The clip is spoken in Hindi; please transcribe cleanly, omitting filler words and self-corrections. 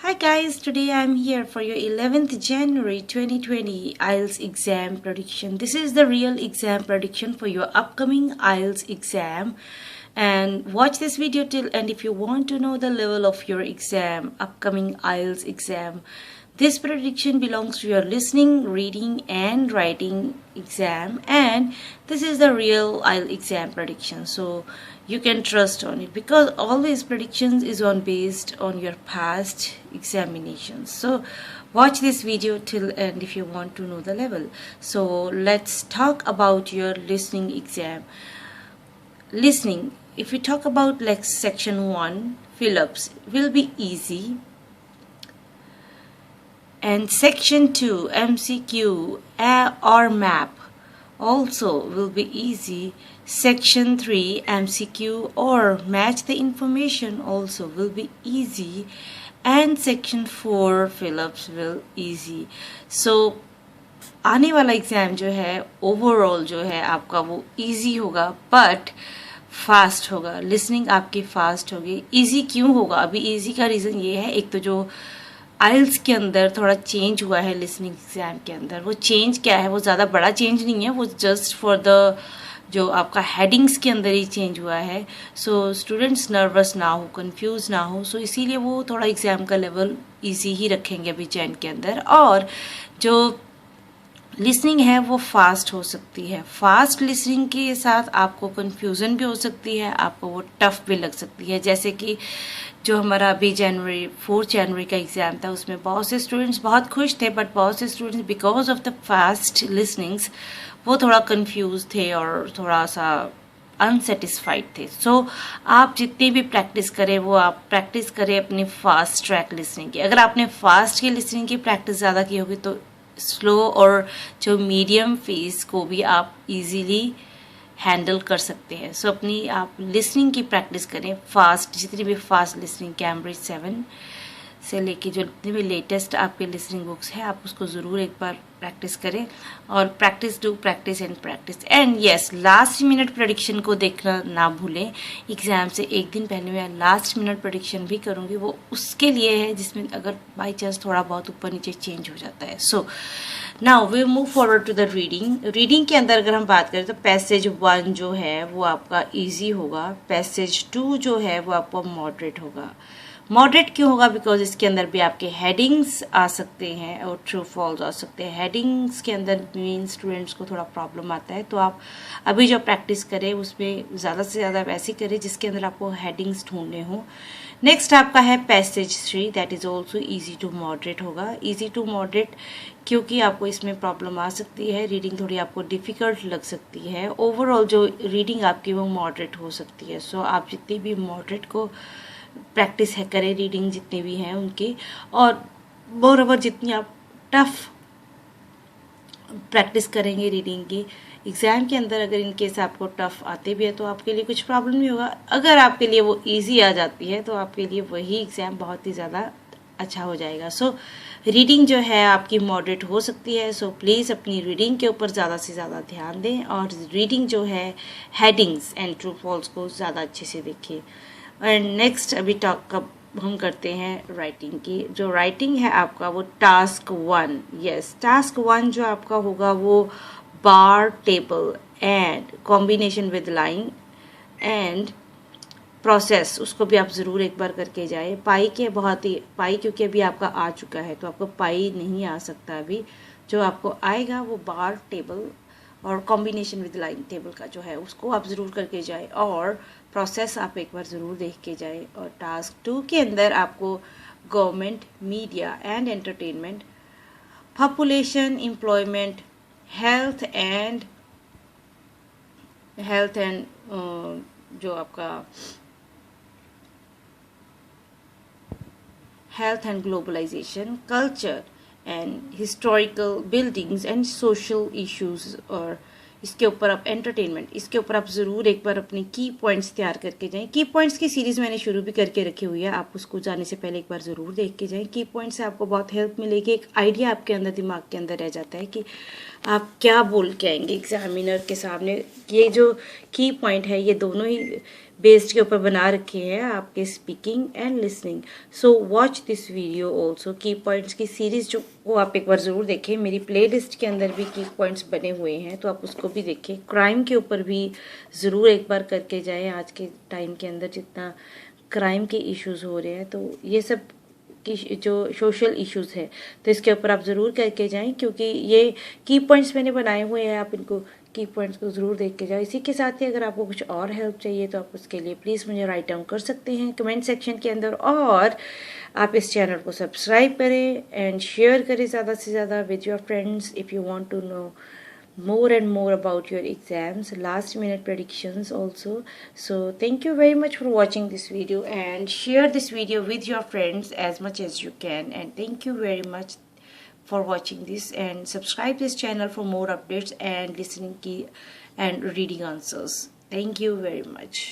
Hi guys, today I'm here for your 11th January 2020 IELTS exam prediction. This is the real exam prediction for your upcoming IELTS exam. And watch this video till end if you want to know the level of your exam, upcoming IELTS exam. This prediction belongs to your listening, reading and writing exam, and this is the real IELTS exam prediction. So you can trust on it because all these predictions is based on your past examinations. So watch this video till end if you want to know the level. So let's talk about your listening exam. Listening, if we talk about like section 1, fill-ups will be easy. And section 2, MCQ or map also will be easy. Section 3, MCQ or match the information also will be easy. And section 4, fill-ups will easy. So आने वाला एग्जाम जो है ओवरऑल जो है आपका वो इजी होगा, बट फास्ट होगा. लिसनिंग आपकी फास्ट होगी. इजी क्यों होगा? अभी इजी का रीज़न ये है, एक तो जो आइल्स के अंदर थोड़ा चेंज हुआ है लिसनिंग एग्जाम के अंदर. वो चेंज क्या है? वो ज़्यादा बड़ा चेंज नहीं है, वो जस्ट फॉर द जो आपका हेडिंग्स के अंदर ही चेंज हुआ है. सो स्टूडेंट्स नर्वस ना हो, कंफ्यूज ना हो. सो इसीलिए वो थोड़ा एग्ज़ाम का लेवल इजी ही रखेंगे अभी चैन के अंदर. और जो लिसनिंग है वो फास्ट हो सकती है. फास्ट लिसनिंग के साथ आपको कंफ्यूजन भी हो सकती है, आपको वो टफ भी लग सकती है. जैसे कि जो हमारा अभी 4 जनवरी का एग्ज़ाम था, उसमें बहुत से स्टूडेंट्स बहुत खुश थे, बट बहुत से students because of the fast listenings वो थोड़ा कंफ्यूज थे और थोड़ा सा अनसेटिस्फाइड थे. सो आप जितनी भी प्रैक्टिस करें वो आप प्रैक्टिस करें अपनी फास्ट ट्रैक लिसनिंग की. अगर आपने फास्ट की लिसनिंग की प्रैक्टिस ज़्यादा की होगी तो स्लो और जो मीडियम फेस को भी आप इजीली हैंडल कर सकते हैं. सो अपनी आप लिसनिंग की प्रैक्टिस करें फास्ट, जितनी भी फास्ट लिसनिंग कैम्ब्रिज 7 से लेके जो जितनी भी लेटेस्ट आपके लिसनिंग बुक्स है आप उसको ज़रूर एक बार प्रैक्टिस करें. और practice do practice and yes, last minute prediction को देखना ना भूलें. एग्ज़ाम से एक दिन पहले मैं लास्ट मिनट प्रेडिक्शन भी करूँगी, वो उसके लिए है जिसमें अगर बाई चांस थोड़ा बहुत ऊपर नीचे चेंज हो जाता है. So now we move forward to the reading. Reading के अंदर अगर हम बात करें तो पैसेज 1 जो है वो आपका ईजी होगा. पैसेज 2 जो है वो आपका मॉडरेट होगा. मॉडरेट क्यों होगा? बिकॉज इसके अंदर भी आपके हेडिंग्स आ सकते हैं और ट्रू फॉल्स आ सकते हैं. हेडिंग्स के अंदर मीन स्टूडेंट्स को थोड़ा प्रॉब्लम आता है, तो आप अभी जो प्रैक्टिस करें उसमें ज़्यादा से ज़्यादा वैसी करें जिसके अंदर आपको हेडिंग्स ढूंढने हो. नेक्स्ट आपका है passage 3, that is also easy to moderate होगा. ईजी टू मॉडरेट क्योंकि आपको इसमें प्रॉब्लम आ सकती है, रीडिंग थोड़ी आपको डिफ़िकल्ट लग सकती है. ओवरऑल जो रीडिंग आपकी वो मॉडरेट हो सकती है. सो आप जितनी भी मॉडरेट को प्रैक्टिस है करें, रीडिंग जितने भी हैं उनकी, और मोरओवर जितनी आप टफ प्रैक्टिस करेंगे रीडिंग की, एग्ज़ाम के अंदर अगर इनकेस आपको टफ आते भी है तो आपके लिए कुछ प्रॉब्लम नहीं होगा. अगर आपके लिए वो इजी आ जाती है तो आपके लिए वही एग्ज़ाम बहुत ही ज़्यादा अच्छा हो जाएगा. सो रीडिंग जो है आपकी मॉडरेट हो सकती है. सो प्लीज़ अपनी रीडिंग के ऊपर ज़्यादा से ज़्यादा ध्यान दें और रीडिंग जो है हेडिंग्स एंड ट्रू फॉल्स को ज़्यादा अच्छे से देखिए. एंड नेक्स्ट अभी हम करते हैं राइटिंग की. जो राइटिंग है आपका वो टास्क 1, यस टास्क 1 जो आपका होगा वो bar, table and combination with line and process, उसको भी आप ज़रूर एक बार करके जाए. पाई क्योंकि अभी आपका आ चुका है तो आपको पाई नहीं आ सकता अभी. जो आपको आएगा वो बार, टेबल और कॉम्बिनेशन विद लाइन टेबल का जो है उसको आप ज़रूर करके जाए और प्रोसेस आप एक बार ज़रूर देख के जाए. और टास्क 2 के अंदर आपको government, media and entertainment, population, employment, health and जो आपका health and globalization, culture and historical buildings and social issues, और इसके ऊपर आप एंटरटेनमेंट, इसके ऊपर आप ज़रूर एक बार अपनी की पॉइंट्स तैयार करके जाएं. की पॉइंट्स की सीरीज़ मैंने शुरू भी करके रखी हुई है, आप उसको जाने से पहले एक बार ज़रूर देख के जाएं. की पॉइंट्स से आपको बहुत हेल्प मिलेगी. एक आइडिया आपके अंदर दिमाग के अंदर रह जाता है कि आप क्या बोल के आएंगे एग्जामिनर के सामने. ये जो की पॉइंट है ये दोनों ही बेस्ड के ऊपर बना रखे हैं आपके speaking and listening. So watch this video also. की पॉइंट्स की सीरीज जो वो आप एक बार ज़रूर देखें, मेरी प्लेलिस्ट के अंदर भी की पॉइंट्स बने हुए हैं, तो आप उसको भी देखें। क्राइम के ऊपर भी ज़रूर एक बार करके जाएं। आज के टाइम के अंदर जितना क्राइम के इश्यूज हो रहे हैं, तो ये सब की जो सोशल इश्यूज है, तो इसके ऊपर आप ज़रूर करके जाएं, क्योंकि ये की पॉइंट्स मैंने बनाए हुए हैं, आप इनको की पॉइंट्स को ज़रूर देख के जाओ। इसी के साथ ही अगर आपको कुछ और हेल्प चाहिए तो आप उसके लिए प्लीज़ मुझे राइट डाउन कर सकते हैं कमेंट सेक्शन के अंदर, और आप इस चैनल को सब्सक्राइब करें एंड शेयर करें ज़्यादा से ज़्यादा with your friends if you want to know more and more about your exams, last minute predictions also. So thank you very much for watching this video, and share this video with your friends as much as you can. And thank you very much for watching this, and subscribe this channel for more updates and listening key and reading answers. Thank you very much.